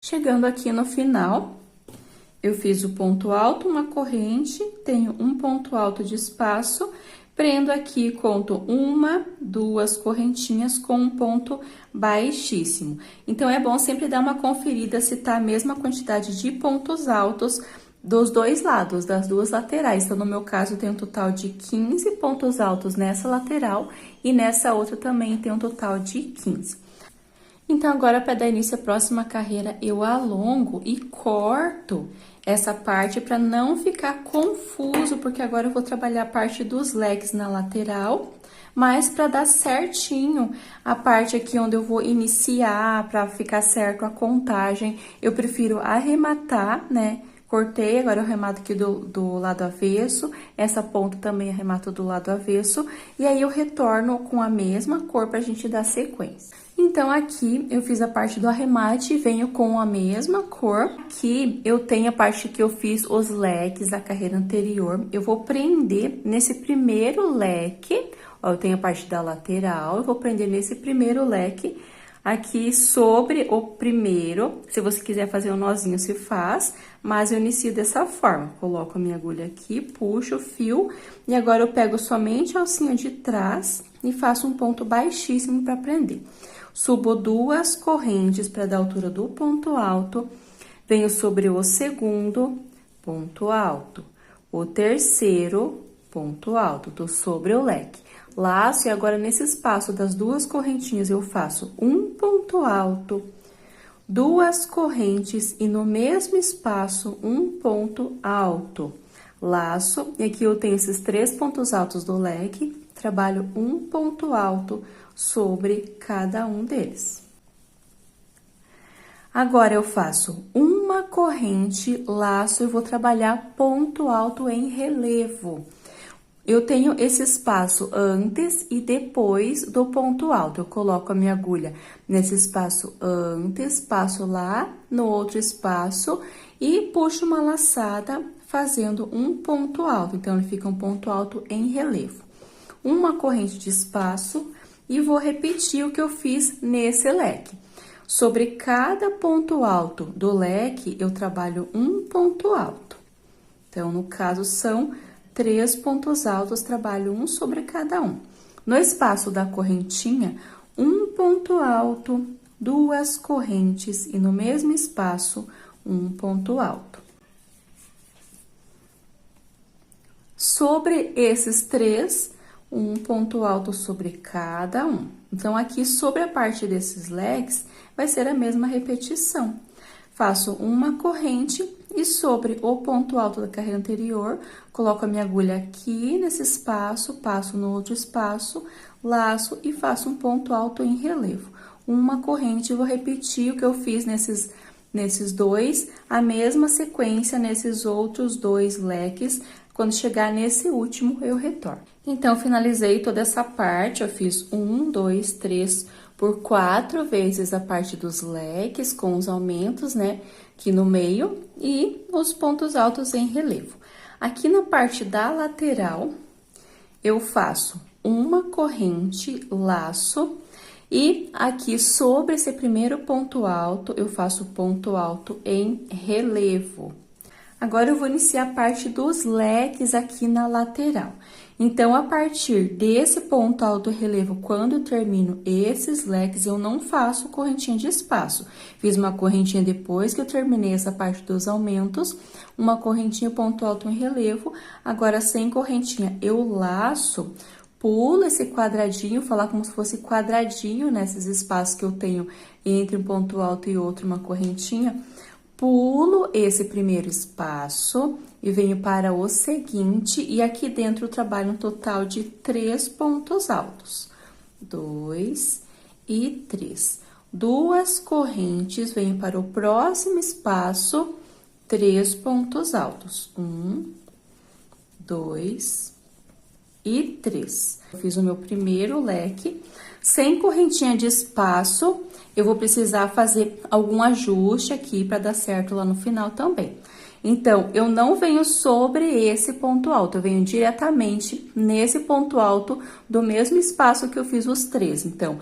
Chegando aqui no final, eu fiz o ponto alto, uma corrente, tenho um ponto alto de espaço, prendo aqui, conto uma, duas correntinhas com um ponto baixíssimo. Então, é bom sempre dar uma conferida se tá a mesma quantidade de pontos altos dos dois lados, das duas laterais. Então, no meu caso, tem um total de 15 pontos altos nessa lateral e nessa outra também tem um total de 15. Então, agora, para dar início à próxima carreira, eu alongo e corto essa parte para não ficar confuso, porque agora eu vou trabalhar a parte dos leques na lateral, mas para dar certinho a parte aqui onde eu vou iniciar, para ficar certo a contagem, eu prefiro arrematar, né? Cortei, agora eu arremato aqui do lado avesso, essa ponta também arremato do lado avesso, e aí eu retorno com a mesma cor pra gente dar sequência. Então, aqui eu fiz a parte do arremate e venho com a mesma cor. Aqui eu tenho a parte que eu fiz os leques da carreira anterior, eu vou prender nesse primeiro leque, ó, eu tenho a parte da lateral, eu vou prender nesse primeiro leque, aqui sobre o primeiro. Se você quiser fazer um nozinho, se faz, mas eu inicio dessa forma. Coloco a minha agulha aqui, puxo o fio, e agora eu pego somente a alcinha de trás e faço um ponto baixíssimo para prender. Subo duas correntes para dar a altura do ponto alto, venho sobre o segundo ponto alto, o terceiro ponto alto, tô sobre o leque. Laço, e agora nesse espaço das duas correntinhas eu faço um ponto alto, duas correntes e no mesmo espaço um ponto alto. Laço, e aqui eu tenho esses 3 pontos altos do leque, trabalho um ponto alto sobre cada um deles. Agora, eu faço uma corrente, laço, e vou trabalhar ponto alto em relevo. Eu tenho esse espaço antes e depois do ponto alto. Eu coloco a minha agulha nesse espaço antes, passo lá no outro espaço e puxo uma laçada fazendo um ponto alto. Então, ele fica um ponto alto em relevo. Uma corrente de espaço e vou repetir o que eu fiz nesse leque. Sobre cada ponto alto do leque, eu trabalho um ponto alto. Então, no caso, são 3 pontos altos, trabalho um sobre cada um. No espaço da correntinha, um ponto alto, duas correntes e no mesmo espaço, um ponto alto. Sobre esses 3, um ponto alto sobre cada um. Então, aqui sobre a parte desses leques, vai ser a mesma repetição. Faço uma corrente e sobre o ponto alto da carreira anterior, coloco a minha agulha aqui nesse espaço, passo no outro espaço, laço e faço um ponto alto em relevo. Uma corrente, vou repetir o que eu fiz nesses dois, a mesma sequência nesses outros 2 leques. Quando chegar nesse último, eu retorno. Então, finalizei toda essa parte, eu fiz 1, 2, 3 por 4 vezes a parte dos leques, com os aumentos, né, aqui no meio, e os pontos altos em relevo. Aqui na parte da lateral, eu faço uma corrente, laço, e aqui sobre esse primeiro ponto alto, eu faço ponto alto em relevo. Agora, eu vou iniciar a parte dos leques aqui na lateral. Então, a partir desse ponto alto relevo, quando eu termino esses leques, eu não faço correntinha de espaço. Fiz uma correntinha depois que eu terminei essa parte dos aumentos, uma correntinha ponto alto em relevo. Agora, sem correntinha, eu laço, pulo esse quadradinho, falar como se fosse quadradinho nesses espaços que eu tenho entre um ponto alto e outro, uma correntinha. Pulo esse primeiro espaço e venho para o seguinte, e aqui dentro eu trabalho um total de 3 pontos altos. 2 e 3. 2 correntes, venho para o próximo espaço, 3 pontos altos. 1, 2 e 3. Eu fiz o meu primeiro leque. Sem correntinha de espaço, eu vou precisar fazer algum ajuste aqui para dar certo lá no final também. Então, eu não venho sobre esse ponto alto, eu venho diretamente nesse ponto alto do mesmo espaço que eu fiz os 3. Então,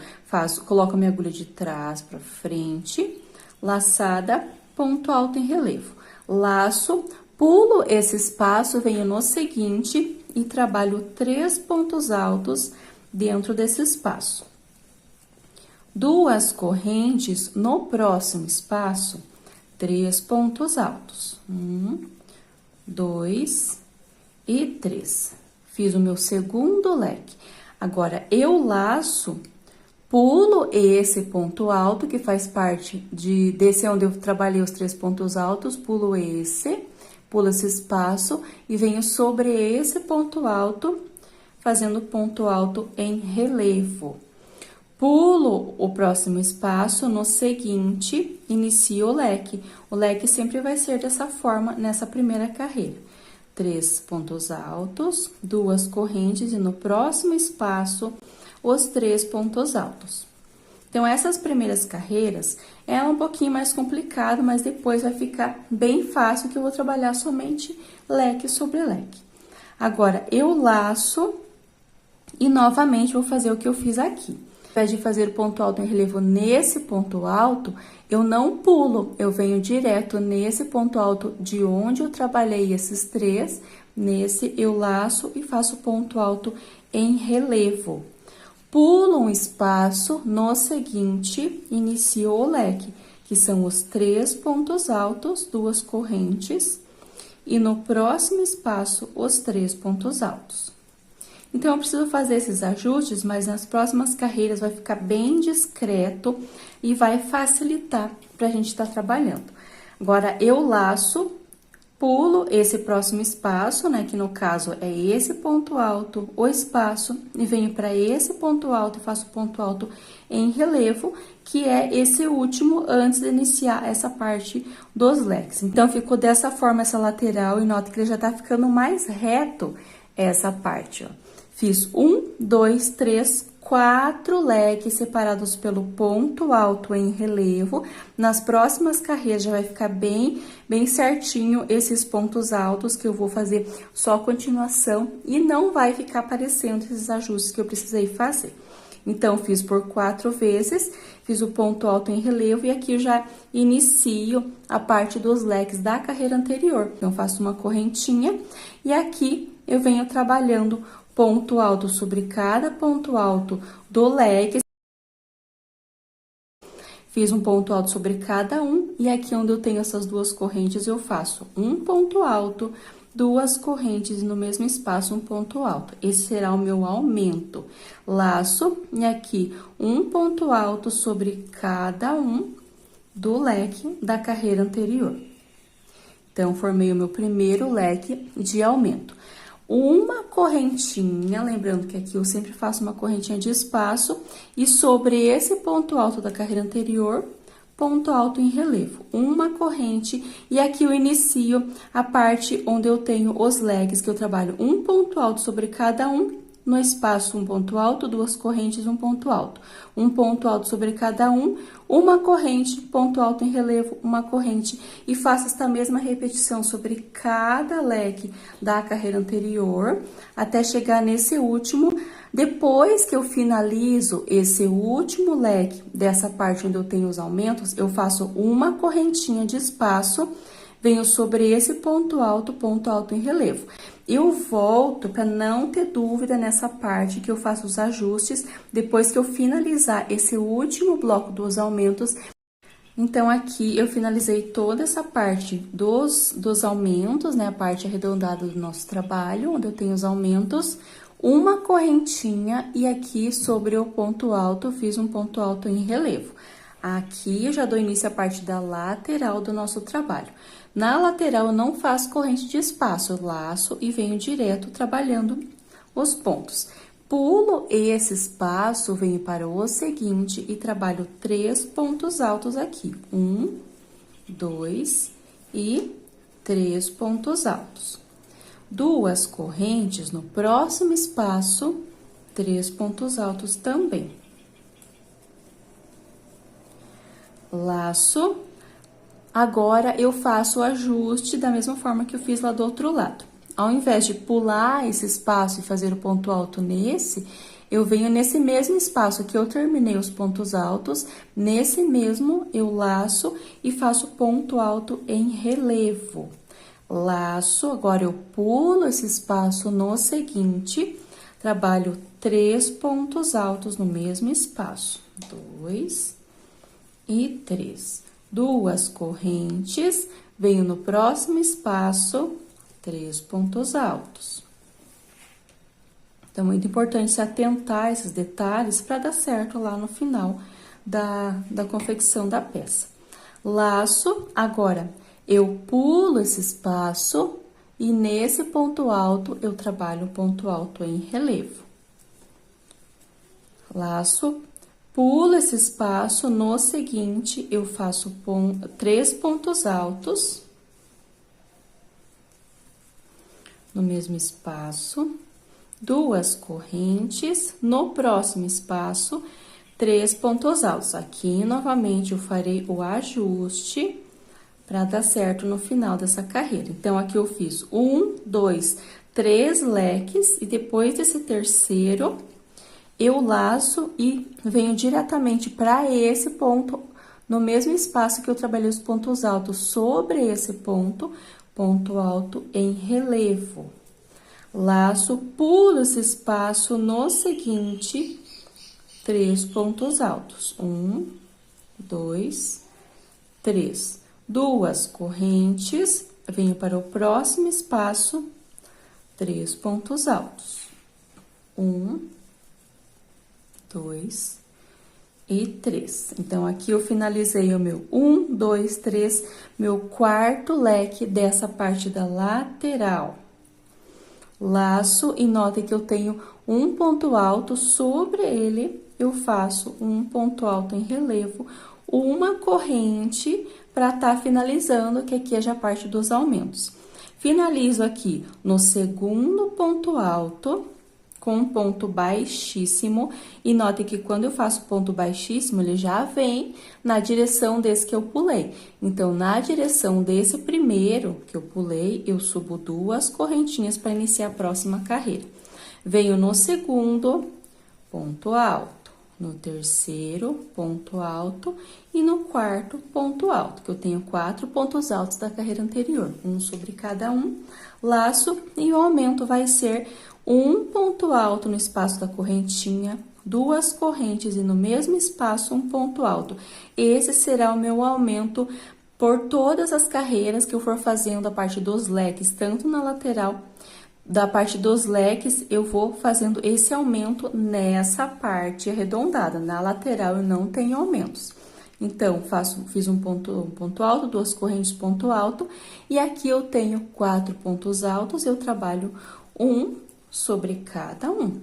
coloco a minha agulha de trás para frente, laçada, ponto alto em relevo. Laço, pulo esse espaço, venho no seguinte e trabalho 3 pontos altos dentro desse espaço. 2 correntes no próximo espaço, 3 pontos altos. 1, 2 e 3. Fiz o meu segundo leque. Agora, eu laço, pulo esse ponto alto, que faz parte desse onde eu trabalhei os 3 pontos altos, pulo esse espaço e venho sobre esse ponto alto, fazendo ponto alto em relevo. Pulo o próximo espaço, no seguinte, inicio o leque. O leque sempre vai ser dessa forma, nessa primeira carreira. 3 pontos altos, 2 correntes e no próximo espaço, os 3 pontos altos. Então, essas primeiras carreiras é um pouquinho mais complicado, mas depois vai ficar bem fácil, que eu vou trabalhar somente leque sobre leque. Agora, eu laço e novamente vou fazer o que eu fiz aqui. Ao invés de fazer o ponto alto em relevo nesse ponto alto, eu não pulo, eu venho direto nesse ponto alto de onde eu trabalhei esses 3, nesse eu laço e faço ponto alto em relevo. Pulo um espaço, no seguinte, inicio o leque, que são os 3 pontos altos, 2 correntes, e no próximo espaço, os 3 pontos altos. Então, eu preciso fazer esses ajustes, mas nas próximas carreiras vai ficar bem discreto e vai facilitar pra gente estar trabalhando. Agora, eu laço, pulo esse próximo espaço, né, que no caso é esse ponto alto, o espaço, e venho para esse ponto alto e faço ponto alto em relevo, que é esse último antes de iniciar essa parte dos leques. Então, ficou dessa forma essa lateral, e nota que ele já tá ficando mais reto essa parte, ó. Fiz 1, 2, 3, 4 leques separados pelo ponto alto em relevo. Nas próximas carreiras já vai ficar bem certinho esses pontos altos, que eu vou fazer só continuação e não vai ficar aparecendo esses ajustes que eu precisei fazer. Então, fiz por 4 vezes, fiz o ponto alto em relevo e aqui eu já inicio a parte dos leques da carreira anterior. Então, faço uma correntinha e aqui eu venho trabalhando ponto alto sobre cada ponto alto do leque. Fiz um ponto alto sobre cada um, e aqui onde eu tenho essas 2 correntes, eu faço um ponto alto, 2 correntes, e no mesmo espaço, um ponto alto. Esse será o meu aumento. Laço, e aqui, um ponto alto sobre cada um do leque da carreira anterior. Então, formei o meu primeiro leque de aumento. Uma correntinha, lembrando que aqui eu sempre faço uma correntinha de espaço, e sobre esse ponto alto da carreira anterior, ponto alto em relevo. Uma corrente, e aqui eu inicio a parte onde eu tenho os leques, que eu trabalho um ponto alto sobre cada um, no espaço um ponto alto, 2 correntes, um ponto alto. Um ponto alto sobre cada um, uma corrente, ponto alto em relevo, uma corrente. E faço esta mesma repetição sobre cada leque da carreira anterior, até chegar nesse último. Depois que eu finalizo esse último leque dessa parte onde eu tenho os aumentos, eu faço uma correntinha de espaço, venho sobre esse ponto alto em relevo. Eu volto para não ter dúvida nessa parte que eu faço os ajustes depois que eu finalizar esse último bloco dos aumentos. Então, aqui eu finalizei toda essa parte dos aumentos, né? A parte arredondada do nosso trabalho, onde eu tenho os aumentos, uma correntinha, e aqui sobre o ponto alto, eu fiz um ponto alto em relevo. Aqui eu já dou início à parte da lateral do nosso trabalho. Na lateral, eu não faço corrente de espaço, eu laço e venho direto trabalhando os pontos. Pulo esse espaço, venho para o seguinte e trabalho 3 pontos altos aqui. 1, 2 e 3 pontos altos. 2 correntes no próximo espaço, 3 pontos altos também. Laço. Agora, eu faço o ajuste da mesma forma que eu fiz lá do outro lado. ao invés de pular esse espaço e fazer o ponto alto nesse, eu venho nesse mesmo espaço que eu terminei os pontos altos, nesse mesmo eu laço e faço ponto alto em relevo. Laço, agora eu pulo esse espaço no seguinte, trabalho 3 pontos altos no mesmo espaço. 2 e 3. 2 correntes, venho no próximo espaço, 3 pontos altos. Então, é muito importante se atentar a esses detalhes para dar certo lá no final da confecção da peça. Laço, agora, eu pulo esse espaço e nesse ponto alto eu trabalho o ponto alto em relevo. Laço, pulo esse espaço, no seguinte eu faço 3 pontos altos no mesmo espaço. 2 correntes, no próximo espaço, 3 pontos altos. Aqui, novamente, eu farei o ajuste para dar certo no final dessa carreira. Então, aqui eu fiz 1, 2, 3 leques, e depois desse terceiro, eu laço e venho diretamente para esse ponto, no mesmo espaço que eu trabalhei os pontos altos, sobre esse ponto, ponto alto em relevo. Laço, pulo esse espaço, no seguinte, 3 pontos altos. 1, 2, 3. 2 correntes, venho para o próximo espaço, 3 pontos altos. 1, 2 e 3. Então, aqui eu finalizei o meu 1, 2, 3, meu quarto leque dessa parte da lateral. Laço e notem que eu tenho um ponto alto, sobre ele eu faço um ponto alto em relevo, uma corrente para estar finalizando, que aqui é já a parte dos aumentos. Finalizo aqui no segundo ponto alto com um ponto baixíssimo, e notem que quando eu faço ponto baixíssimo, ele já vem na direção desse que eu pulei. Então, na direção desse primeiro que eu pulei, eu subo 2 correntinhas para iniciar a próxima carreira. Venho no segundo, ponto alto, no terceiro, ponto alto, e no quarto, ponto alto, que eu tenho 4 pontos altos da carreira anterior, um sobre cada um, laço, e o aumento vai ser um ponto alto no espaço da correntinha, 2 correntes e no mesmo espaço um ponto alto. Esse será o meu aumento por todas as carreiras que eu for fazendo a parte dos leques, tanto na lateral, da parte dos leques, eu vou fazendo esse aumento nessa parte arredondada. Na lateral eu não tenho aumentos. Então, fiz um ponto alto, 2 correntes, ponto alto, e aqui eu tenho 4 pontos altos, eu trabalho um sobre cada um.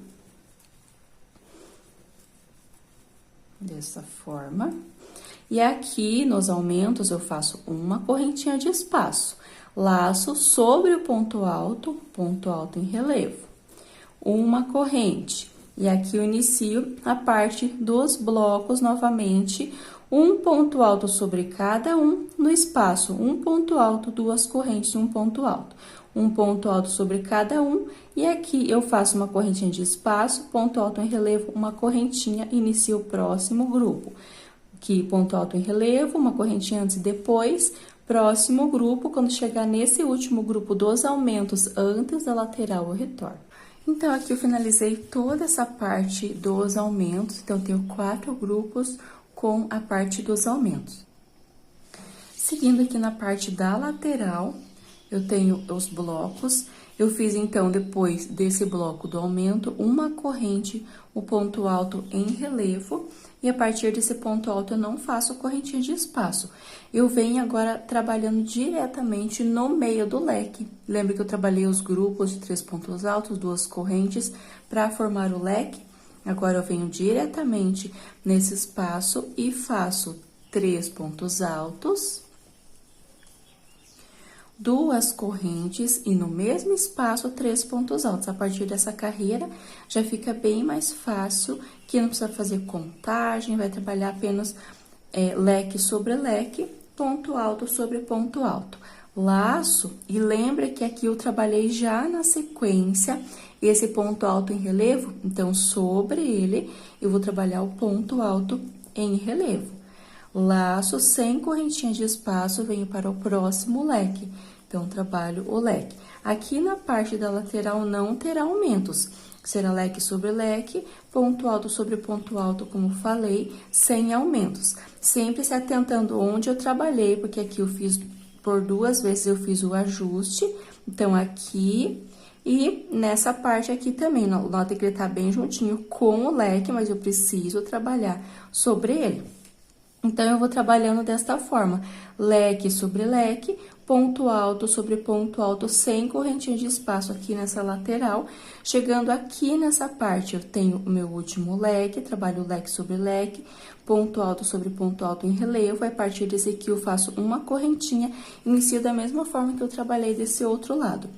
Dessa forma. E aqui, nos aumentos, eu faço uma correntinha de espaço. Laço sobre o ponto alto em relevo. Uma corrente. E aqui eu inicio a parte dos blocos novamente, um ponto alto sobre cada um no espaço, um ponto alto, 2 correntes, um ponto alto. Um ponto alto sobre cada um, e aqui eu faço uma correntinha de espaço, ponto alto em relevo, uma correntinha, inicio o próximo grupo. Aqui, ponto alto em relevo, uma correntinha antes e depois, próximo grupo, quando chegar nesse último grupo dos aumentos, antes da lateral, eu retorno. Então, aqui eu finalizei toda essa parte dos aumentos, então, eu tenho 4 grupos com a parte dos aumentos. Seguindo aqui na parte da lateral, eu tenho os blocos, eu fiz então, depois desse bloco do aumento, uma corrente, o ponto alto em relevo, e a partir desse ponto alto eu não faço correntinha de espaço. Eu venho agora trabalhando diretamente no meio do leque. Lembra que eu trabalhei os grupos de 3 pontos altos, 2 correntes, para formar o leque? Agora, eu venho diretamente nesse espaço e faço 3 pontos altos, 2 correntes e no mesmo espaço 3 pontos altos. A partir dessa carreira já fica bem mais fácil, que não precisa fazer contagem, vai trabalhar apenas leque sobre leque, ponto alto sobre ponto alto. laço, e lembra que aqui eu trabalhei já na sequência esse ponto alto em relevo, então, sobre ele, eu vou trabalhar o ponto alto em relevo. Laço sem correntinha de espaço, venho para o próximo leque, então, trabalho o leque. Aqui na parte da lateral não terá aumentos, será leque sobre leque, ponto alto sobre ponto alto, como falei, sem aumentos. Sempre se atentando onde eu trabalhei, porque aqui eu fiz, por 2 vezes eu fiz o ajuste, então, aqui e nessa parte aqui também, nota que ele tá bem juntinho com o leque, mas eu preciso trabalhar sobre ele. Então, eu vou trabalhando desta forma, leque sobre leque, ponto alto sobre ponto alto, sem correntinha de espaço aqui nessa lateral. Chegando aqui nessa parte, eu tenho o meu último leque, trabalho leque sobre leque, ponto alto sobre ponto alto em relevo. A partir desse aqui, eu faço uma correntinha, inicio da mesma forma que eu trabalhei desse outro lado.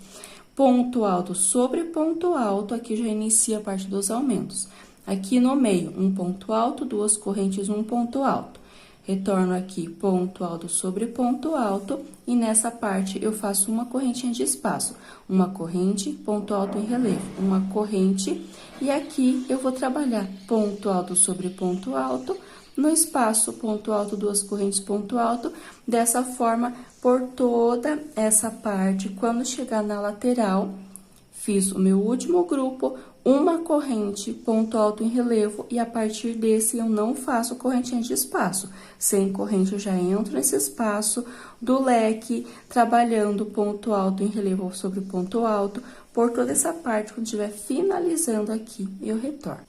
Ponto alto sobre ponto alto, aqui já inicia a parte dos aumentos. Aqui no meio, um ponto alto, 2 correntes, um ponto alto. Retorno aqui, ponto alto sobre ponto alto, e nessa parte eu faço uma correntinha de espaço. Uma corrente, ponto alto em relevo, uma corrente, e aqui eu vou trabalhar ponto alto sobre ponto alto, no espaço, ponto alto, 2 correntes, ponto alto, dessa forma, por toda essa parte. Quando chegar na lateral, fiz o meu último grupo, uma corrente, ponto alto em relevo, e a partir desse eu não faço correntinha de espaço. Sem corrente eu já entro nesse espaço do leque, trabalhando ponto alto em relevo sobre ponto alto, por toda essa parte. Quando estiver finalizando aqui, eu retorno.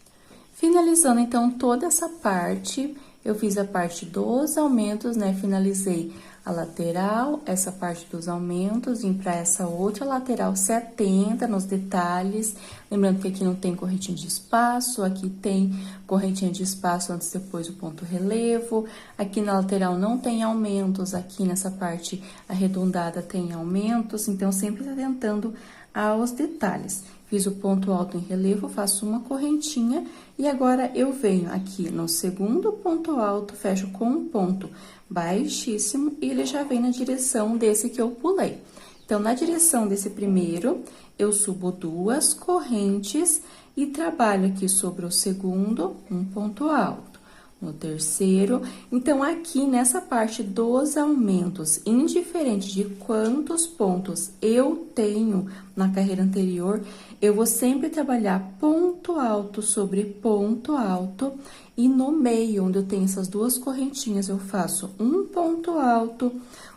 Finalizando, então, toda essa parte, eu fiz a parte dos aumentos, né? Finalizei a lateral, essa parte dos aumentos, vim para essa outra lateral, se atenta nos detalhes. Lembrando que aqui não tem correntinha de espaço, aqui tem correntinha de espaço antes e depois o ponto relevo. Aqui na lateral não tem aumentos, aqui nessa parte arredondada tem aumentos, então, sempre se atentando aos detalhes. Fiz o ponto alto em relevo, faço uma correntinha, e agora eu venho aqui no segundo ponto alto, fecho com um ponto baixíssimo, e ele já vem na direção desse que eu pulei. Então, na direção desse primeiro, eu subo 2 correntes e trabalho aqui sobre o segundo, um ponto alto. No terceiro, então, aqui nessa parte dos aumentos, indiferente de quantos pontos eu tenho na carreira anterior, eu vou sempre trabalhar ponto alto sobre ponto alto, e no meio, onde eu tenho essas 2 correntinhas, eu faço um ponto alto,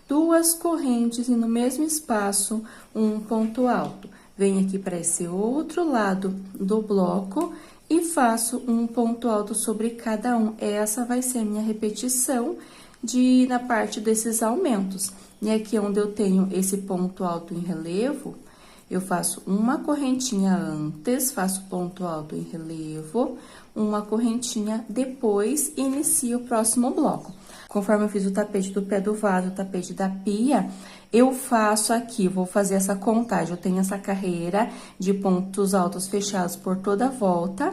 2 correntes, e no mesmo espaço, um ponto alto. Venho aqui para esse outro lado do bloco e faço um ponto alto sobre cada um. Essa vai ser a minha repetição na parte desses aumentos. E aqui onde eu tenho esse ponto alto em relevo, eu faço uma correntinha antes, faço ponto alto em relevo, uma correntinha depois, e inicio o próximo bloco. Conforme eu fiz o tapete do pé do vaso, o tapete da pia, eu faço aqui, vou fazer essa contagem. Eu tenho essa carreira de pontos altos fechados por toda a volta.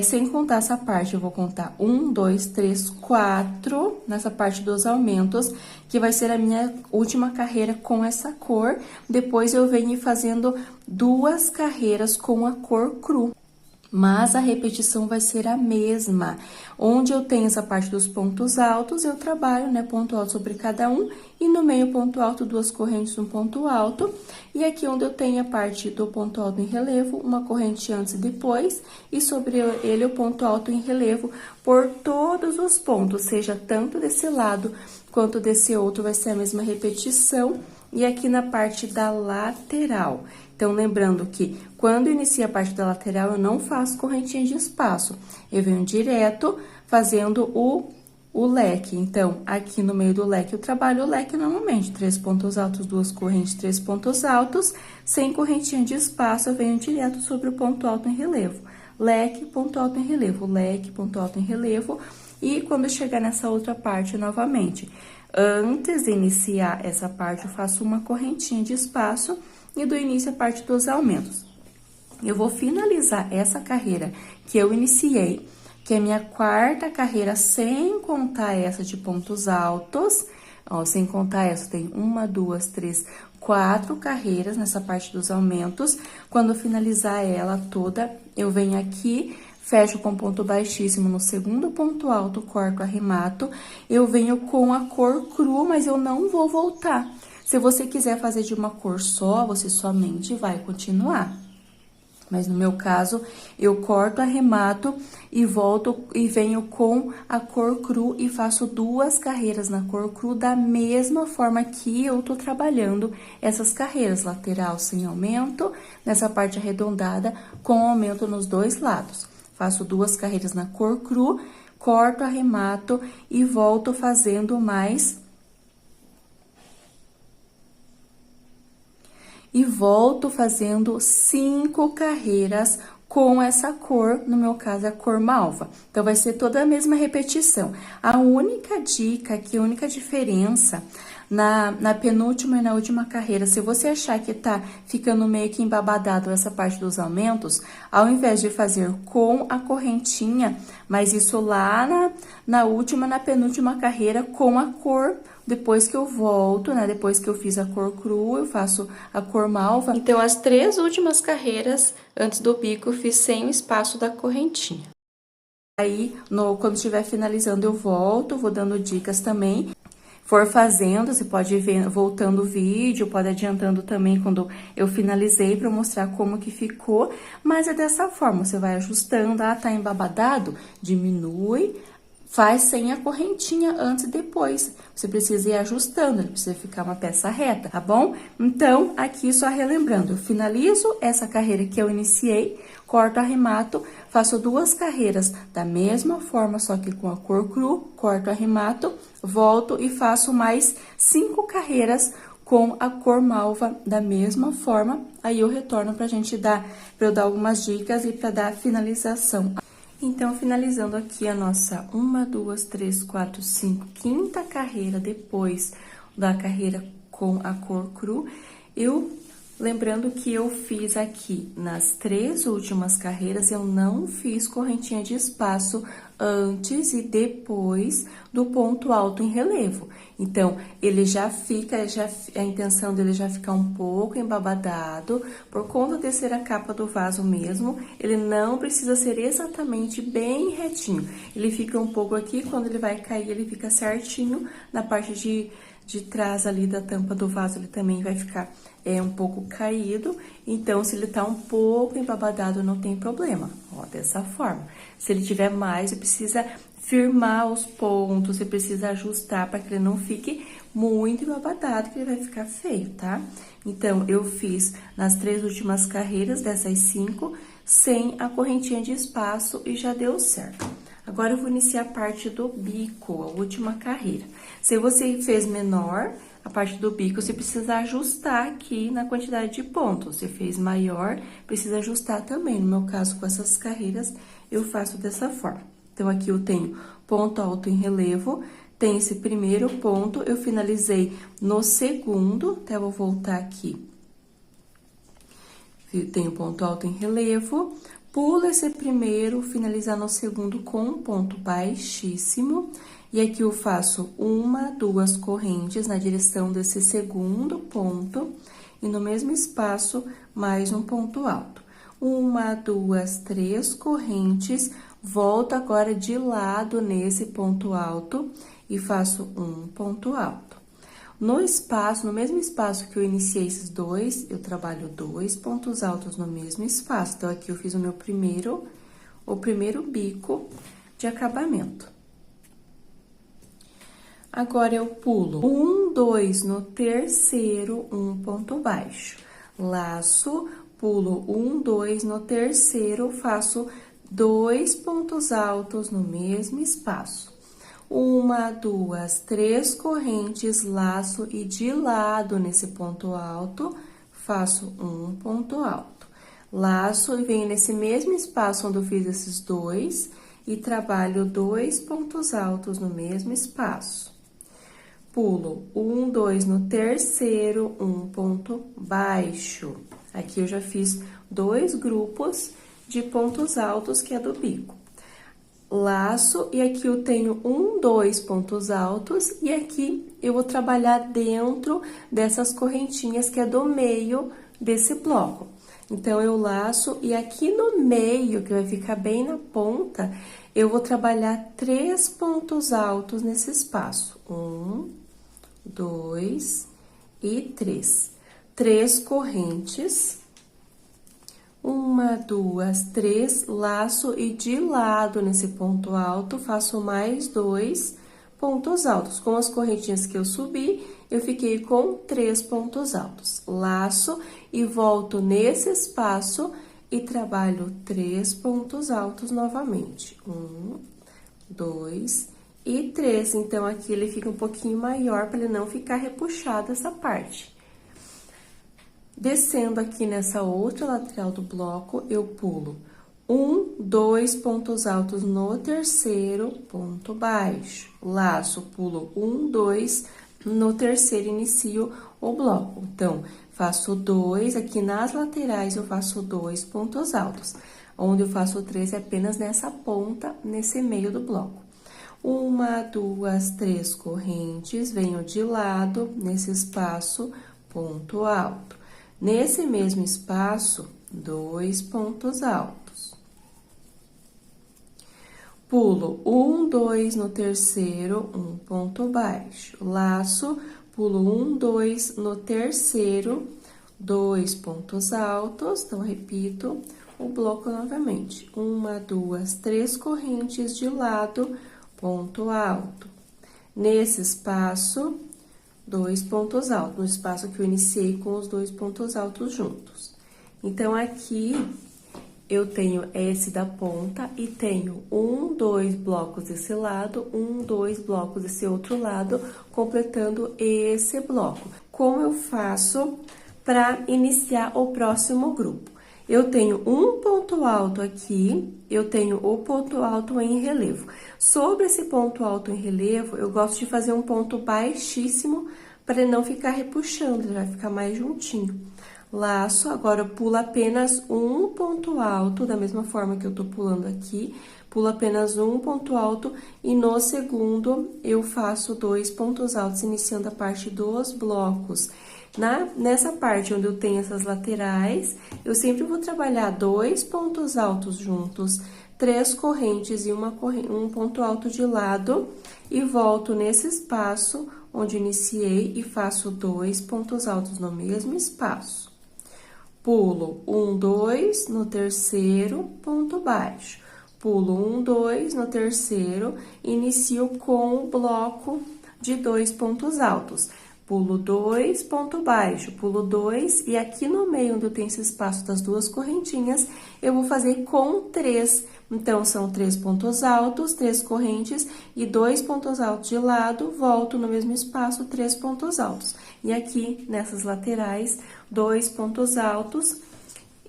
Sem contar essa parte, eu vou contar 1, 2, 3, 4, nessa parte dos aumentos, que vai ser a minha última carreira com essa cor. Depois, eu venho fazendo 2 carreiras com a cor cru. Mas a repetição vai ser a mesma. Onde eu tenho essa parte dos pontos altos, eu trabalho, né, ponto alto sobre cada um, e no meio ponto alto, 2 correntes, um ponto alto. E aqui onde eu tenho a parte do ponto alto em relevo, uma corrente antes e depois, e sobre ele o ponto alto em relevo por todos os pontos, seja tanto desse lado quanto desse outro, vai ser a mesma repetição. E aqui na parte da lateral. Então, lembrando que quando inicia a parte da lateral, eu não faço correntinha de espaço. Eu venho direto fazendo o leque. Então, aqui no meio do leque, eu trabalho o leque normalmente. 3 pontos altos, 2 correntes, 3 pontos altos. Sem correntinha de espaço, eu venho direto sobre o ponto alto em relevo. Leque, ponto alto em relevo, leque, ponto alto em relevo. E quando eu chegar nessa outra parte, novamente, antes de iniciar essa parte, eu faço uma correntinha de espaço, e do início a parte dos aumentos. Eu vou finalizar essa carreira que eu iniciei, que é minha 4ª carreira, sem contar essa de pontos altos, Ó, sem contar essa, tem 1, 2, 3, 4 carreiras nessa parte dos aumentos. Quando eu finalizar ela toda, eu venho aqui, fecho com ponto baixíssimo no segundo ponto alto, corto, arremato. Eu venho com a cor cru, mas eu não vou voltar. Se você quiser fazer de uma cor só, você somente vai continuar. Mas no meu caso, eu corto, arremato e volto e venho com a cor cru e faço 2 carreiras na cor cru da mesma forma que eu tô trabalhando essas carreiras, lateral sem aumento, nessa parte arredondada, com aumento nos 2 lados. Faço 2 carreiras na cor cru, corto, arremato e volto fazendo mais... E volto fazendo 5 carreiras com essa cor, no meu caso, a cor malva. Então, vai ser toda a mesma repetição. A única dica aqui, a única diferença na penúltima e na última carreira, se você achar que tá ficando meio que embabadado essa parte dos aumentos, ao invés de fazer com a correntinha, mas isso lá na última, na penúltima carreira, com a cor. Depois que eu volto, né, depois que eu fiz a cor cru, eu faço a cor malva. Então, as 3 últimas carreiras, antes do bico, eu fiz sem o espaço da correntinha. Aí, quando estiver finalizando, eu volto, vou dando dicas também. For fazendo, você pode ir voltando o vídeo, pode adiantando também quando eu finalizei para mostrar como que ficou. Mas é dessa forma, você vai ajustando, tá embabadado, diminui... Faz sem a correntinha antes e depois. Você precisa ir ajustando, ele precisa ficar uma peça reta, tá bom? Então, aqui só relembrando, eu finalizo essa carreira que eu iniciei, corto, arremato, faço 2 carreiras da mesma forma, só que com a cor cru, corto, arremato, volto e faço mais 5 carreiras com a cor malva da mesma forma. Aí eu retorno pra eu dar algumas dicas e pra dar a finalização. Então, finalizando aqui a nossa 1, 2, 3, 4, 5, quinta carreira depois da carreira com a cor cru, lembrando que eu fiz aqui nas 3 últimas carreiras, eu não fiz correntinha de espaço antes e depois do ponto alto em relevo. Então, ele já fica, a intenção dele já ficar um pouco embabadado, por conta de ser a capa do vaso mesmo, ele não precisa ser exatamente bem retinho. Ele fica um pouco aqui, quando ele vai cair, ele fica certinho na parte de trás ali da tampa do vaso, ele também vai ficar um pouco caído. Então, se ele tá um pouco embabadado, não tem problema, ó, dessa forma. Se ele tiver mais, você precisa firmar os pontos, você precisa ajustar para que ele não fique muito embabadado, que ele vai ficar feio, tá? Então, eu fiz nas 3 últimas carreiras dessas 5, sem a correntinha de espaço e já deu certo. Agora, eu vou iniciar a parte do bico, a última carreira. Se você fez menor, a parte do bico, você precisa ajustar aqui na quantidade de pontos. Se fez maior, precisa ajustar também. No meu caso, com essas carreiras, eu faço dessa forma. Então, aqui eu tenho ponto alto em relevo, tem esse primeiro ponto, eu finalizei no segundo, até vou voltar aqui. Tenho ponto alto em relevo, pulo esse primeiro, finalizar no segundo com um ponto baixíssimo. E aqui eu faço 1, 2 correntes na direção desse segundo ponto, e no mesmo espaço, mais um ponto alto. 1, 2, 3 correntes, volto agora de lado nesse ponto alto e faço um ponto alto. No mesmo espaço que eu iniciei esses 2, eu trabalho 2 pontos altos no mesmo espaço. Então, aqui eu fiz o primeiro bico de acabamento. Agora, eu pulo 1, 2 no terceiro, um ponto baixo. Laço, pulo 1, 2 no terceiro, faço 2 pontos altos no mesmo espaço. 1, 2, 3 correntes, laço e de lado nesse ponto alto, faço um ponto alto. Laço e venho nesse mesmo espaço onde eu fiz esses 2 e trabalho 2 pontos altos no mesmo espaço. Pulo 1, 2 no terceiro, um ponto baixo. Aqui eu já fiz 2 grupos de pontos altos, que é do bico. laço, e aqui eu tenho 1, 2 pontos altos, e aqui eu vou trabalhar dentro dessas correntinhas que é do meio desse bloco. Então, eu laço, e aqui no meio, que vai ficar bem na ponta, eu vou trabalhar 3 pontos altos nesse espaço. 1, 2 e 3. 3 correntes. 1, 2, 3, laço, e de lado nesse ponto alto, faço mais 2 pontos altos. Com as correntinhas que eu subi, eu fiquei com 3 pontos altos. Laço e volto nesse espaço e trabalho 3 pontos altos novamente. 1, 2 e 3. Então, aqui ele fica um pouquinho maior para ele não ficar repuxado essa parte. Descendo aqui nessa outra lateral do bloco, eu pulo 1, 2 pontos altos no terceiro, ponto baixo. Laço, pulo 1, 2, no terceiro inicio o bloco. Então, faço 2, aqui nas laterais eu faço 2 pontos altos. Onde eu faço 3 é apenas nessa ponta, nesse meio do bloco. 1, 2, 3 correntes, venho de lado, nesse espaço, ponto alto. Nesse mesmo espaço, 2 pontos altos. Pulo 1, 2 no terceiro, 1 ponto baixo. Laço, pulo 1, 2 no terceiro, 2 pontos altos. Então, repito o bloco novamente. 1, 2, 3 correntes de lado, ponto alto. Nesse espaço, 2 pontos altos, no espaço que eu iniciei com os 2 pontos altos juntos. Então, aqui eu tenho esse da ponta e tenho 1, 2 blocos desse lado, 1, 2 blocos desse outro lado, completando esse bloco. Como eu faço para iniciar o próximo grupo? Eu tenho um ponto alto aqui, eu tenho o ponto alto em relevo. Sobre esse ponto alto em relevo, eu gosto de fazer um ponto baixíssimo para não ficar repuxando, ele vai ficar mais juntinho. Laço, agora eu pulo apenas um ponto alto, da mesma forma que eu tô pulando aqui, pulo apenas um ponto alto e no segundo eu faço 2 pontos altos, iniciando a parte dos blocos. Nessa parte onde eu tenho essas laterais, eu sempre vou trabalhar 2 pontos altos juntos, 3 correntes e um ponto alto de lado, e volto nesse espaço onde iniciei e faço 2 pontos altos no mesmo espaço. Pulo 1, 2 no terceiro, ponto baixo. Pulo 1, 2 no terceiro, inicio com o bloco de 2 pontos altos. Pulo 2, ponto baixo, pulo 2, e aqui no meio, onde eu tenho esse espaço das 2 correntinhas, eu vou fazer com 3. Então, são 3 pontos altos, 3 correntes e 2 pontos altos de lado, volto no mesmo espaço, 3 pontos altos. E aqui, nessas laterais, 2 pontos altos,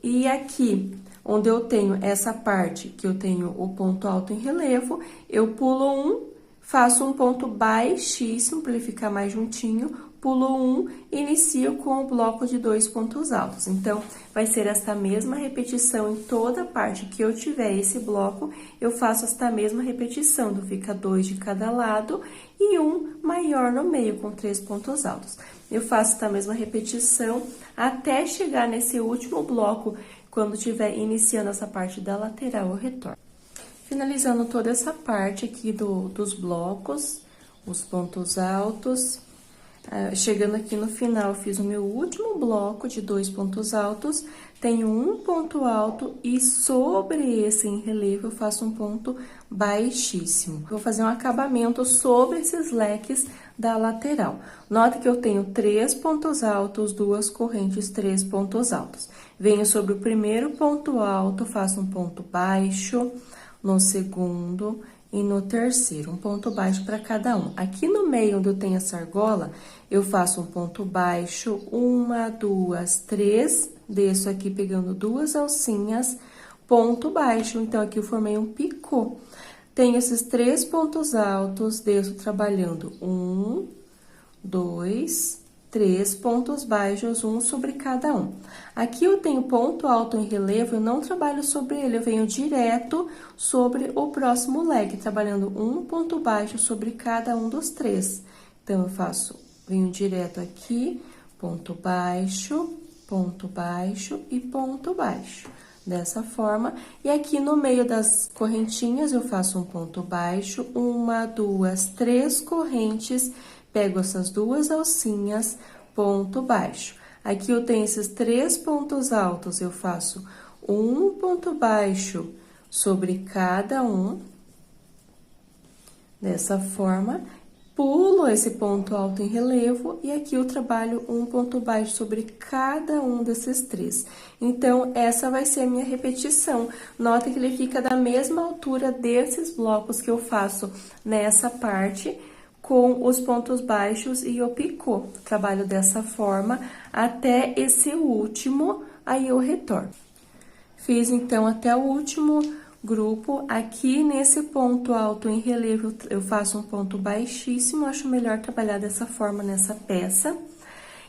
e aqui, onde eu tenho essa parte, que eu tenho o ponto alto em relevo, eu pulo 1, faço um ponto baixíssimo, para ele ficar mais juntinho, pulo 1, inicio com o bloco de 2 pontos altos. Então, vai ser esta mesma repetição em toda parte que eu tiver esse bloco, eu faço esta mesma repetição, fica 2 de cada lado e um maior no meio, com 3 pontos altos. Eu faço esta mesma repetição até chegar nesse último bloco, quando estiver iniciando essa parte da lateral, eu retorno. Finalizando toda essa parte aqui dos blocos, os pontos altos. Chegando aqui no final, fiz o meu último bloco de 2 pontos altos, tenho um ponto alto e sobre esse em relevo eu faço um ponto baixíssimo. Vou fazer um acabamento sobre esses leques da lateral. Nota que eu tenho 3 pontos altos, 2 correntes, 3 pontos altos. Venho sobre o primeiro ponto alto, faço um ponto baixo, no segundo e no terceiro, um ponto baixo para cada um. Aqui no meio, onde eu tenho essa argola, eu faço um ponto baixo, 1, 2, 3, desço aqui pegando 2 alcinhas, ponto baixo. Então, aqui eu formei um picô. Tenho esses 3 pontos altos, desço trabalhando 1, 2 3 pontos baixos, um sobre cada um. Aqui eu tenho ponto alto em relevo, eu não trabalho sobre ele, eu venho direto sobre o próximo leque, trabalhando um ponto baixo sobre cada um dos 3. Então, eu venho direto aqui, ponto baixo e ponto baixo. Dessa forma, e aqui no meio das correntinhas, eu faço um ponto baixo, 1, 2, 3 correntes, pego essas 2 alcinhas, ponto baixo. Aqui eu tenho esses 3 pontos altos, eu faço um ponto baixo sobre cada um, dessa forma, pulo esse ponto alto em relevo e aqui eu trabalho um ponto baixo sobre cada um desses 3. Então, essa vai ser a minha repetição. Nota que ele fica da mesma altura desses blocos que eu faço nessa parte, com os pontos baixos e o picô. Trabalho dessa forma até esse último, aí eu retorno. Fiz, então, até o último grupo. Aqui, nesse ponto alto em relevo, eu faço um ponto baixíssimo, acho melhor trabalhar dessa forma nessa peça.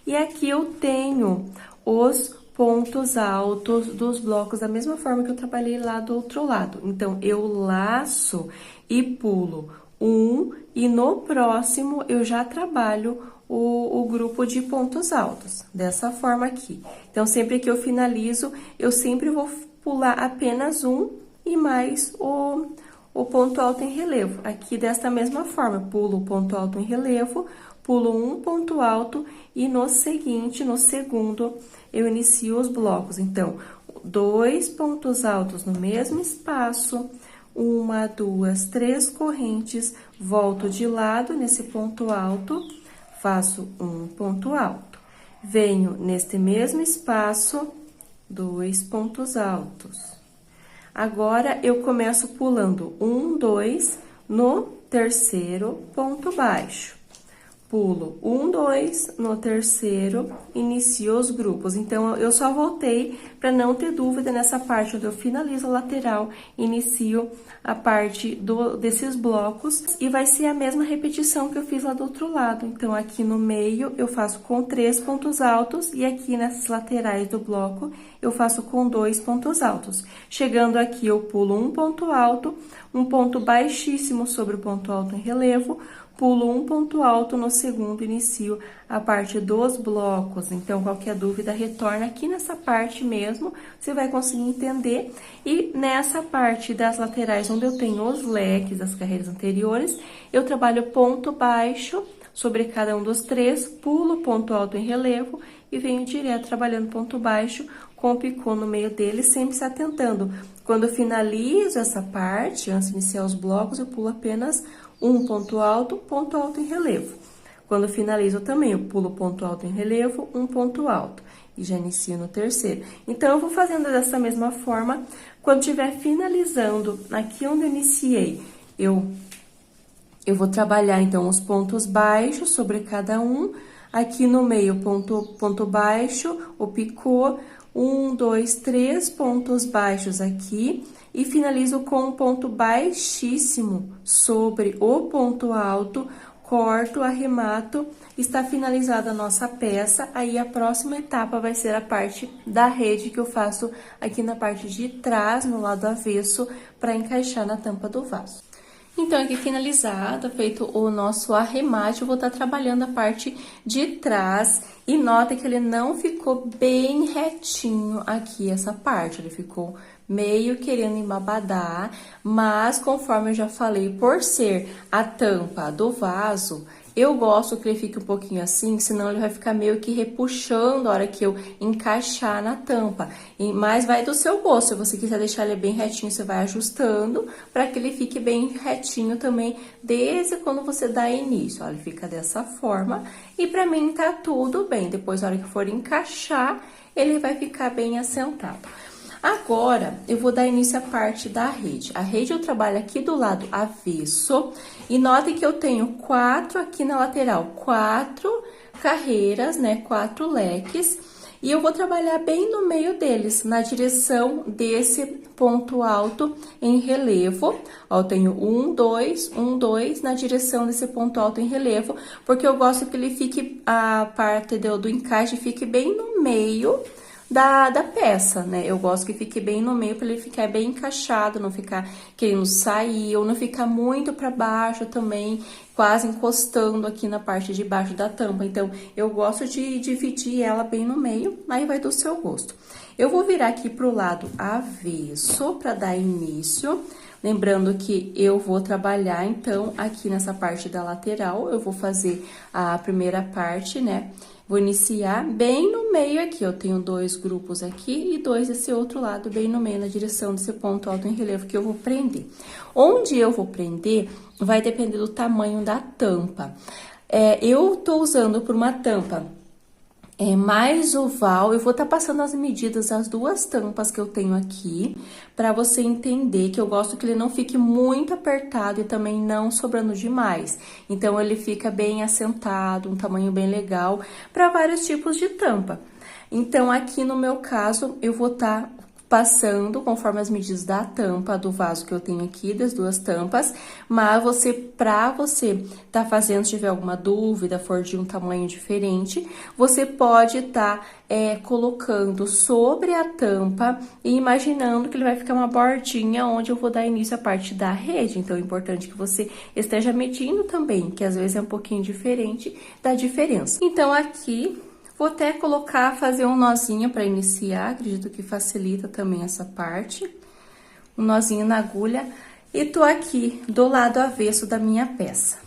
E aqui eu tenho os pontos altos dos blocos da mesma forma que eu trabalhei lá do outro lado. Então, eu laço e pulo um, e no próximo eu já trabalho o grupo de pontos altos, dessa forma aqui. Então, sempre que eu finalizo, eu sempre vou pular apenas um e mais o ponto alto em relevo. Aqui, desta mesma forma, pulo o ponto alto em relevo, pulo um ponto alto e no seguinte, no segundo, eu inicio os blocos. Então, 2 pontos altos no mesmo espaço, 1, 2, 3 correntes, volto de lado nesse ponto alto, faço um ponto alto. Venho neste mesmo espaço, 2 pontos altos. Agora, eu começo pulando 1, 2 no terceiro ponto baixo. Pulo 1, 2 no terceiro, inicio os grupos. Então, eu só voltei para não ter dúvida nessa parte onde eu finalizo a lateral, inicio a parte desses blocos e vai ser a mesma repetição que eu fiz lá do outro lado. Então, aqui no meio eu faço com 3 pontos altos e aqui nessas laterais do bloco eu faço com 2 pontos altos. Chegando aqui, eu pulo um ponto alto, um ponto baixíssimo sobre o ponto alto em relevo, pulo um ponto alto no segundo, inicio a parte dos blocos. Então, qualquer dúvida, retorna aqui nessa parte mesmo, você vai conseguir entender. E nessa parte das laterais, onde eu tenho os leques das carreiras anteriores, eu trabalho ponto baixo sobre cada um dos 3, pulo ponto alto em relevo e venho direto trabalhando ponto baixo com o picô no meio dele, sempre se atentando. Quando eu finalizo essa parte, antes de iniciar os blocos, eu pulo apenas um ponto alto em relevo. Quando eu finalizo também, eu pulo ponto alto em relevo, um ponto alto. E já inicio no terceiro. Então, eu vou fazendo dessa mesma forma. Quando estiver finalizando, aqui onde eu iniciei, eu vou trabalhar, então, os pontos baixos sobre cada um. Aqui no meio, ponto baixo, o picô, 1, 2, 3 pontos baixos aqui. E finalizo com um ponto baixíssimo sobre o ponto alto, corto, arremato, está finalizada a nossa peça. Aí, a próxima etapa vai ser a parte da rede que eu faço aqui na parte de trás, no lado avesso, para encaixar na tampa do vaso. Então, aqui finalizado, feito o nosso arremate, eu vou estar trabalhando a parte de trás. E nota que ele não ficou bem retinho aqui, essa parte, ele ficou meio querendo embabadar, mas conforme eu já falei, por ser a tampa do vaso, eu gosto que ele fique um pouquinho assim, senão ele vai ficar meio que repuxando a hora que eu encaixar na tampa. Mas vai do seu gosto, se você quiser deixar ele bem retinho, você vai ajustando para que ele fique bem retinho também, desde quando você dá início. Olha, ele fica dessa forma e pra mim tá tudo bem. Depois, na hora que for encaixar, ele vai ficar bem assentado. Agora, eu vou dar início à parte da rede. A rede eu trabalho aqui do lado avesso. E notem que eu tenho 4 aqui na lateral, 4 carreiras, né? 4 leques. E eu vou trabalhar bem no meio deles, na direção desse ponto alto em relevo. Ó, eu tenho 1, 2, 1, 2 na direção desse ponto alto em relevo, porque eu gosto que ele fique, a parte do encaixe fique bem no meio da peça, né? Eu gosto que fique bem no meio para ele ficar bem encaixado, não ficar querendo sair, ou não ficar muito para baixo também, quase encostando aqui na parte de baixo da tampa. Então, eu gosto de dividir ela bem no meio, aí vai do seu gosto. Eu vou virar aqui pro lado avesso para dar início. Lembrando que eu vou trabalhar, então, aqui nessa parte da lateral, eu vou fazer a primeira parte, né? Vou iniciar bem no meio aqui, eu tenho 2 grupos aqui e 2 desse outro lado, bem no meio, na direção desse ponto alto em relevo que eu vou prender. Onde eu vou prender vai depender do tamanho da tampa. Eu tô usando por uma tampa mais oval, eu vou estar passando as medidas das 2 tampas que eu tenho aqui, para você entender que eu gosto que ele não fique muito apertado e também não sobrando demais. Então, ele fica bem assentado, um tamanho bem legal, para vários tipos de tampa. Então, aqui no meu caso, eu vou estar passando conforme as medidas da tampa do vaso que eu tenho aqui, das 2 tampas, mas pra você tá fazendo, se tiver alguma dúvida, for de um tamanho diferente, você pode estar colocando sobre a tampa e imaginando que ele vai ficar uma bordinha onde eu vou dar início à parte da rede. Então, é importante que você esteja medindo também, que às vezes é um pouquinho diferente da diferença. Então, aqui vou até fazer um nozinho para iniciar, acredito que facilita também essa parte. Um nozinho na agulha e tô aqui do lado avesso da minha peça.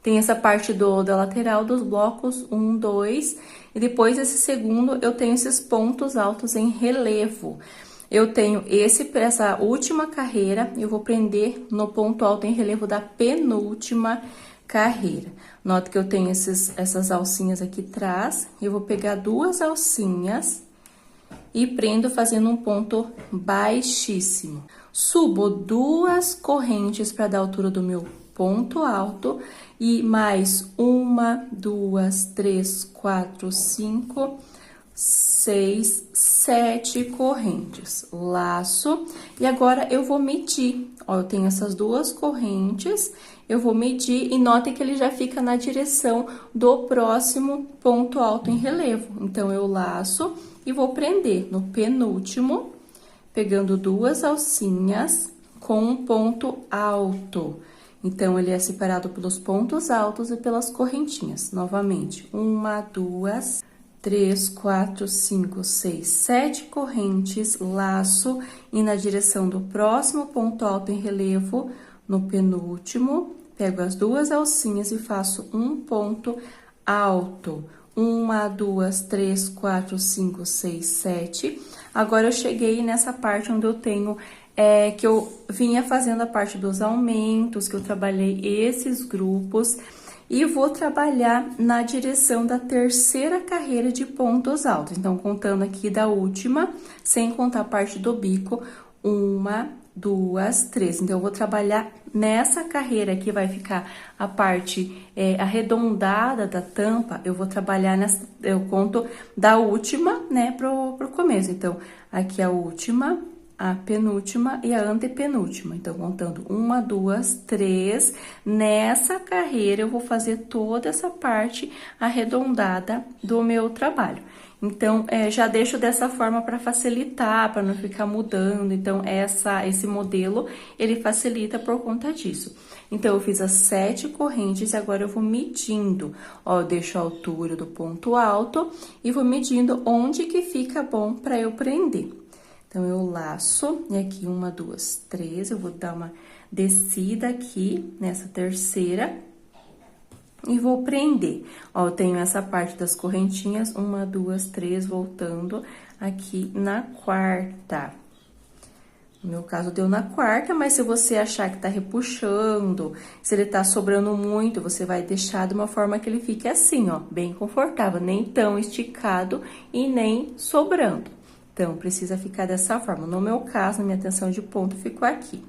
Tem essa parte da lateral dos blocos 1, 2, e depois esse segundo eu tenho esses pontos altos em relevo. Eu tenho essa última carreira, eu vou prender no ponto alto em relevo da penúltima carreira. Nota que eu tenho essas alcinhas aqui atrás, eu vou pegar 2 alcinhas e prendo fazendo um ponto baixíssimo. Subo 2 correntes para dar a altura do meu ponto alto e mais 1, 2, 3, 4, 5, 6, 7 correntes. Laço. E agora eu vou medir. Ó, eu tenho essas 2 correntes, eu vou medir e notem que ele já fica na direção do próximo ponto alto em relevo. Então, eu laço e vou prender no penúltimo, pegando 2 alcinhas com um ponto alto. Então, ele é separado pelos pontos altos e pelas correntinhas. Novamente, 1, 2, 3, 4, 5, 6, 7 correntes, laço e na direção do próximo ponto alto em relevo, no penúltimo, pego as 2 alcinhas e faço um ponto alto. 1, 2, 3, 4, 5, 6, 7. Agora, eu cheguei nessa parte onde eu tenho, que eu vinha fazendo a parte dos aumentos, que eu trabalhei esses grupos, e vou trabalhar na direção da terceira carreira de pontos altos. Então, contando aqui da última, sem contar a parte do bico, 1, 2, 3. Então, eu vou trabalhar nessa carreira aqui, vai ficar a parte arredondada da tampa, eu vou trabalhar nessa, eu conto da última, né, pro começo. Então, aqui a última, a penúltima e a antepenúltima. Então, contando 1, 2, 3, nessa carreira eu vou fazer toda essa parte arredondada do meu trabalho. Então, já deixo dessa forma para facilitar, para não ficar mudando. Então, esse modelo, ele facilita por conta disso. Então, eu fiz as 7 correntes e agora eu vou medindo. Ó, eu deixo a altura do ponto alto e vou medindo onde que fica bom para eu prender. Então, eu laço, e aqui 1, 2, 3, eu vou dar uma descida aqui nessa terceira e vou prender. Ó, eu tenho essa parte das correntinhas, 1, 2, 3, voltando aqui na quarta. No meu caso, deu na quarta, mas se você achar que tá repuxando, se ele tá sobrando muito, você vai deixar de uma forma que ele fique assim, ó, bem confortável, nem tão esticado e nem sobrando. Então, precisa ficar dessa forma. No meu caso, na minha tensão de ponto, ficou aqui.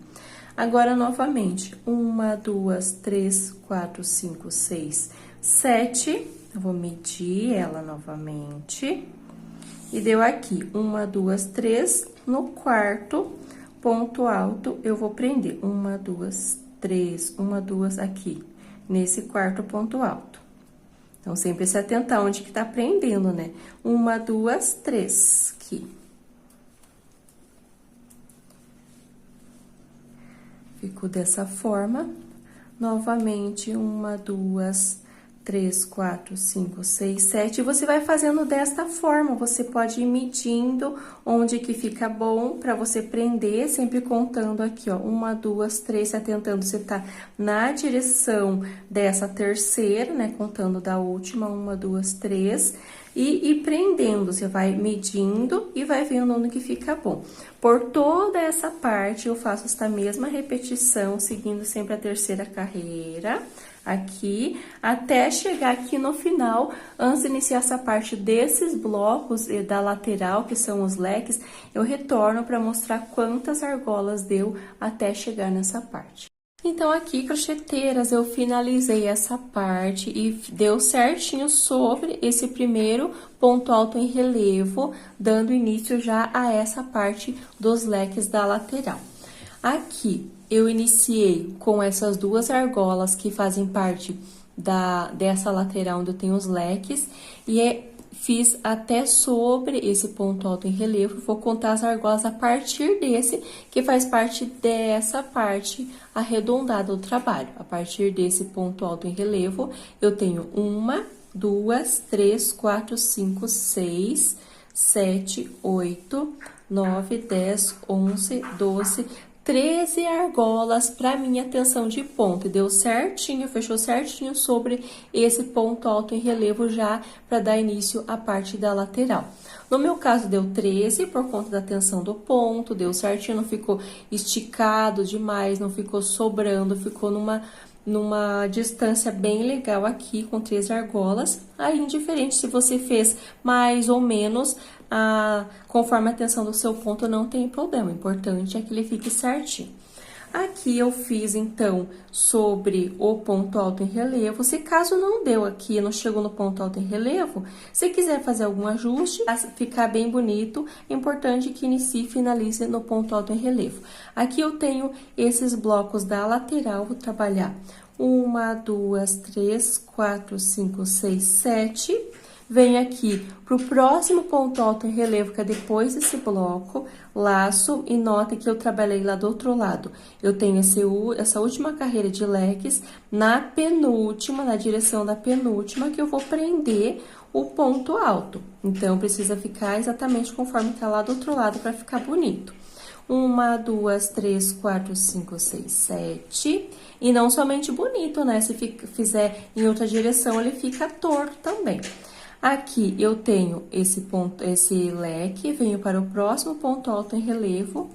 Agora, novamente, 1, 2, 3, 4, 5, 6, 7. Eu vou medir ela novamente. E deu aqui 1, 2, 3, no quarto ponto alto, eu vou prender 1, 2, 3, 1, 2 aqui, nesse quarto ponto alto. Então, sempre se atentar onde que tá prendendo, né? 1, 2, 3, aqui. Ficou dessa forma. Novamente, 1, 2, 3, 4, 5, 6, 7. E você vai fazendo desta forma. Você pode ir medindo onde que fica bom para você prender, sempre contando aqui, ó. 1, 2, 3, se atentando, você tá na direção dessa terceira, né? Contando da última, 1, 2, 3. E prendendo, você vai medindo e vai vendo onde que fica bom. Por toda essa parte, eu faço esta mesma repetição, seguindo sempre a terceira carreira, aqui, até chegar aqui no final, antes de iniciar essa parte desses blocos da lateral, que são os leques, eu retorno para mostrar quantas argolas deu até chegar nessa parte. Então, aqui, crocheteiras, eu finalizei essa parte e deu certinho sobre esse primeiro ponto alto em relevo, dando início já a essa parte dos leques da lateral. Aqui, eu iniciei com essas duas argolas que fazem parte dessa lateral onde eu tenho os leques, e fiz até sobre esse ponto alto em relevo. Vou contar as argolas a partir desse, que faz parte dessa parte arredondada do trabalho. A partir desse ponto alto em relevo, eu tenho 1, 2, 3, 4, 5, 6, 7, 8, 9, 10, 11, 12, 13 argolas para minha tensão de ponta. E deu certinho, fechou certinho sobre esse ponto alto em relevo já para dar início à parte da lateral. No meu caso, deu 13 por conta da tensão do ponto, deu certinho, não ficou esticado demais, não ficou sobrando, ficou numa distância bem legal aqui, com 13 argolas. Aí, indiferente se você fez mais ou menos, conforme a tensão do seu ponto, não tem problema. O importante é que ele fique certinho. Aqui eu fiz, então, sobre o ponto alto em relevo. Se caso não deu aqui, não chegou no ponto alto em relevo, se quiser fazer algum ajuste, para ficar bem bonito, é importante que inicie e finalize no ponto alto em relevo. Aqui eu tenho esses blocos da lateral, vou trabalhar 1, 2, 3, 4, 5, 6, 7... Venho aqui pro próximo ponto alto em relevo, que é depois desse bloco, laço, e nota que eu trabalhei lá do outro lado. Eu tenho essa última carreira de leques na penúltima, na direção da penúltima, que eu vou prender o ponto alto. Então, precisa ficar exatamente conforme tá lá do outro lado para ficar bonito. 1, 2, 3, 4, 5, 6, 7. E não somente bonito, né? Se fizer em outra direção, ele fica torto também. Aqui eu tenho esse leque, venho para o próximo ponto alto em relevo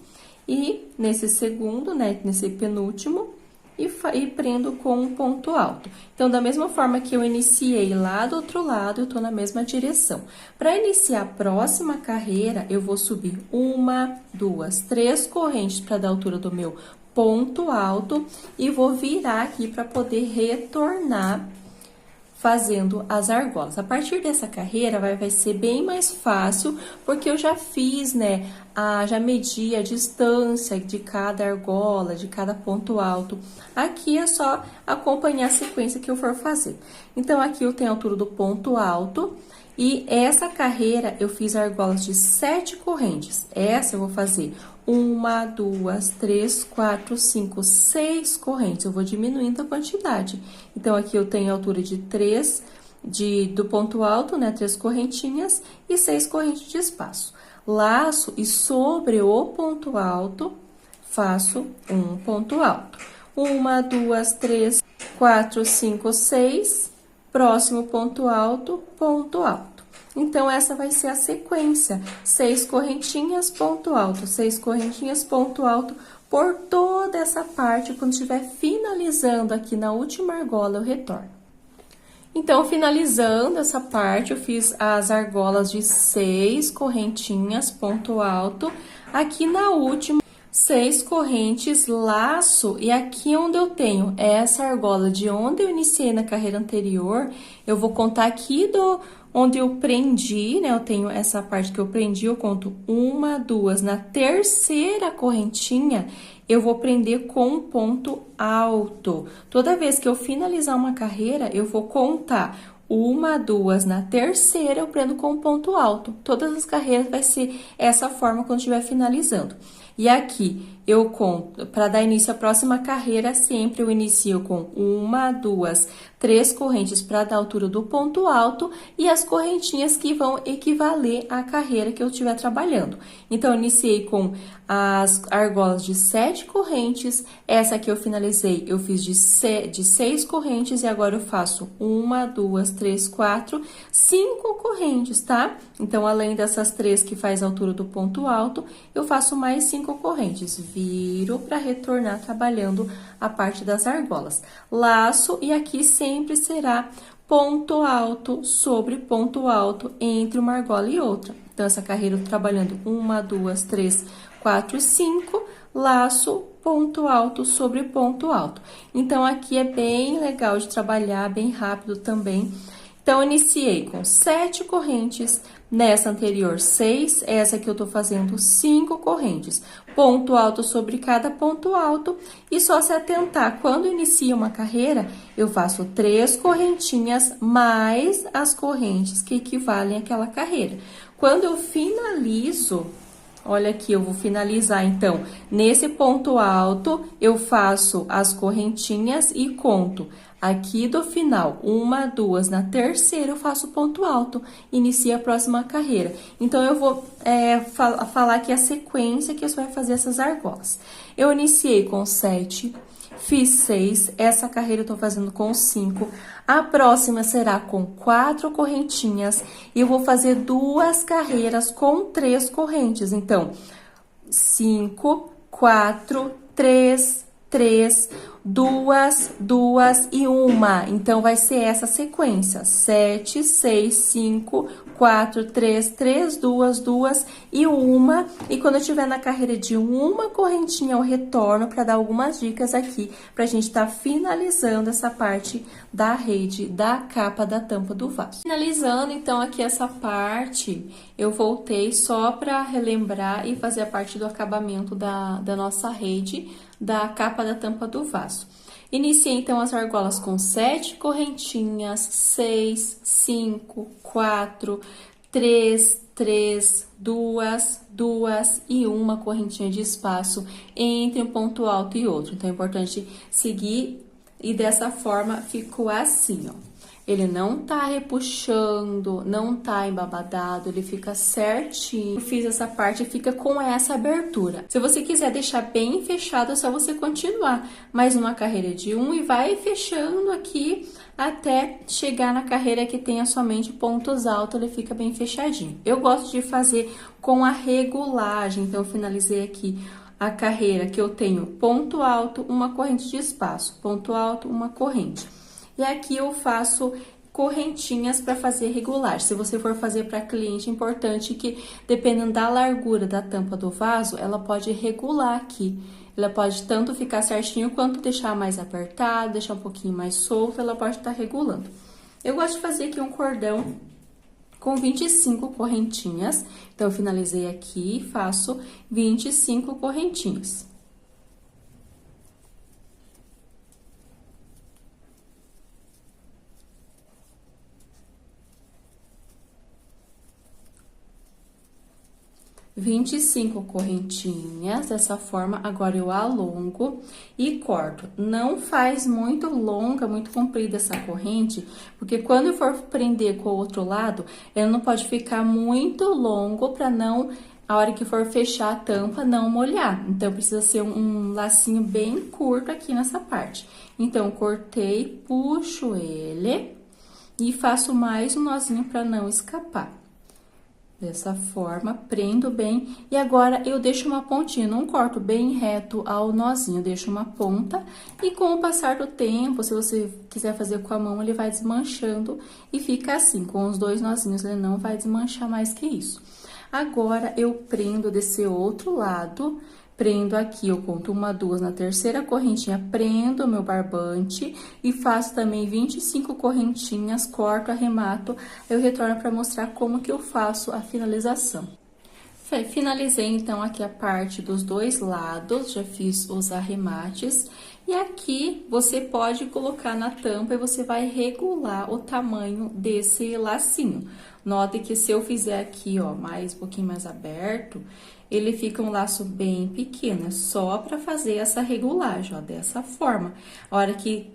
e nesse segundo, né, nesse penúltimo, e prendo com um ponto alto. Então, da mesma forma que eu iniciei lá do outro lado, eu tô na mesma direção. Para iniciar a próxima carreira, eu vou subir 1, 2, 3 correntes para dar a altura do meu ponto alto e vou virar aqui para poder retornar fazendo as argolas. A partir dessa carreira vai ser bem mais fácil, porque eu já fiz, né, já medi a distância de cada argola, de cada ponto alto. Aqui é só acompanhar a sequência que eu for fazer. Então, aqui eu tenho a altura do ponto alto, e essa carreira eu fiz argolas de 7 correntes. Essa eu vou fazer 1, 2, 3, 4, 5, 6 correntes. Eu vou diminuindo a quantidade. Então, aqui eu tenho a altura de 3, do ponto alto, né? 3 correntinhas e 6 correntes de espaço. Laço e sobre o ponto alto, faço um ponto alto. 1, 2, 3, 4, 5, 6. Próximo ponto alto, ponto alto. Então, essa vai ser a sequência. 6 correntinhas, ponto alto, 6 correntinhas, ponto alto, por toda essa parte. Quando estiver finalizando aqui na última argola, eu retorno. Então, finalizando essa parte, eu fiz as argolas de 6 correntinhas, ponto alto. Aqui na última, 6 correntes, laço, e aqui onde eu tenho essa argola de onde eu iniciei na carreira anterior, eu vou contar aqui onde eu prendi, né? Eu tenho essa parte que eu prendi, eu conto 1, 2. Na terceira correntinha, eu vou prender com um ponto alto. Toda vez que eu finalizar uma carreira, eu vou contar 1, 2, na terceira eu prendo com um ponto alto. Todas as carreiras vai ser essa forma quando estiver finalizando. E aqui, eu conto, para dar início à próxima carreira, sempre eu inicio com 1, 2, 3 correntes para dar a altura do ponto alto e as correntinhas que vão equivaler à carreira que eu estiver trabalhando. Então, eu iniciei com as argolas de 7 correntes, essa aqui eu finalizei, eu fiz de 6 correntes e agora eu faço 1, 2, 3, 4, 5 correntes, tá? Então, além dessas 3 que faz a altura do ponto alto, eu faço mais 5 correntes. Viro para retornar trabalhando a parte das argolas. Laço e aqui sempre será ponto alto sobre ponto alto entre uma argola e outra. Então, essa carreira eu trabalhando 1, 2, 3, 4, 5, laço, ponto alto sobre ponto alto. Então, aqui é bem legal de trabalhar, bem rápido também. Então, eu iniciei com 7 correntes, nessa anterior 6, essa que eu tô fazendo 5 correntes. Ponto alto sobre cada ponto alto, e só se atentar, quando inicia uma carreira, eu faço 3 correntinhas mais as correntes que equivalem àquela carreira. Quando eu finalizo, olha aqui, eu vou finalizar, então, nesse ponto alto, eu faço as correntinhas e conto. Aqui do final, 1, 2, na terceira eu faço ponto alto, inicia a próxima carreira. Então, eu vou falar aqui a sequência que você vai fazer essas argolas. Eu iniciei com 7, fiz 6, essa carreira eu tô fazendo com 5. A próxima será com 4 correntinhas e eu vou fazer 2 carreiras com 3 correntes. Então, 5, 4, 3, 3, 2, 2 e 1. Então, vai ser essa sequência: 7, 6, 5, 4, 3, 3, 2, 2 e 1. E quando eu estiver na carreira de uma correntinha, eu retorno para dar algumas dicas aqui, pra gente estar finalizando essa parte da rede, da capa da tampa do vaso. Finalizando, então, aqui essa parte, eu voltei só para relembrar e fazer a parte do acabamento da nossa rede, da capa da tampa do vaso. Iniciei, então, as argolas com 7 correntinhas, 6, 5, 4, 3, 3, 2, 2 e 1 correntinha de espaço entre um ponto alto e outro. Então, é importante seguir e dessa forma ficou assim, ó. Ele não tá repuxando, não tá embabadado, ele fica certinho. Eu fiz essa parte e fica com essa abertura. Se você quiser deixar bem fechado, é só você continuar mais uma carreira de 1 e vai fechando aqui até chegar na carreira que tenha somente pontos altos, ele fica bem fechadinho. Eu gosto de fazer com a regulagem, então eu finalizei aqui a carreira que eu tenho ponto alto, uma corrente de espaço, ponto alto, uma corrente. E aqui eu faço correntinhas para fazer regular. Se você for fazer para cliente, é importante que, dependendo da largura da tampa do vaso, ela pode regular aqui. Ela pode tanto ficar certinho, quanto deixar mais apertado, deixar um pouquinho mais solto, ela pode estar regulando. Eu gosto de fazer aqui um cordão com 25 correntinhas. Então, eu finalizei aqui e faço 25 correntinhas. Vinte e 25 correntinhas, dessa forma, agora eu alongo e corto. Não faz muito longa, muito comprida essa corrente, porque quando eu for prender com o outro lado, ela não pode ficar muito longo para não, a hora que for fechar a tampa, não molhar. Então, precisa ser um lacinho bem curto aqui nessa parte. Então, cortei, puxo ele e faço mais um nozinho para não escapar. Dessa forma, prendo bem e agora eu deixo uma pontinha, não corto bem reto ao nozinho, deixo uma ponta e com o passar do tempo, se você quiser fazer com a mão, ele vai desmanchando e fica assim, com os 2 nozinhos, ele não vai desmanchar mais que isso. Agora, eu prendo desse outro lado, prendo aqui, eu conto 1, 2, na terceira correntinha, prendo o meu barbante e faço também 25 correntinhas, corto, arremato, eu retorno para mostrar como que eu faço a finalização. Finalizei, então, aqui a parte dos dois lados, já fiz os arremates. E aqui, você pode colocar na tampa e você vai regular o tamanho desse lacinho. Note que se eu fizer aqui, ó, um pouquinho mais aberto, ele fica um laço bem pequeno, é só pra fazer essa regulagem, ó, dessa forma. A hora que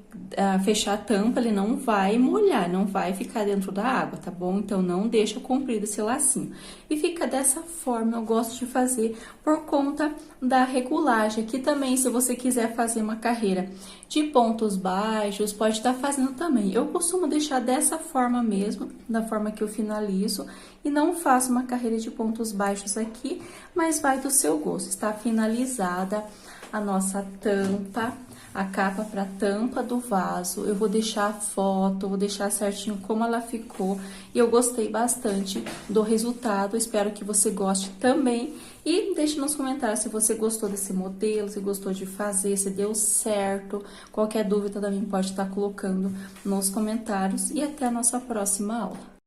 fechar a tampa, ele não vai molhar, não vai ficar dentro da água, tá bom? Então, não deixa comprido esse lacinho. E fica dessa forma, eu gosto de fazer por conta da regulagem. Aqui também, se você quiser fazer uma carreira de pontos baixos, pode estar fazendo também. Eu costumo deixar dessa forma mesmo, da forma que eu finalizo, e não faço uma carreira de pontos baixos aqui, mas vai do seu gosto. Está finalizada a nossa tampa, a capa para tampa do vaso. Eu vou deixar a foto, vou deixar certinho como ela ficou. E eu gostei bastante do resultado, espero que você goste também. E deixe nos comentários se você gostou desse modelo, se gostou de fazer, se deu certo. Qualquer dúvida também pode estar colocando nos comentários. E até a nossa próxima aula.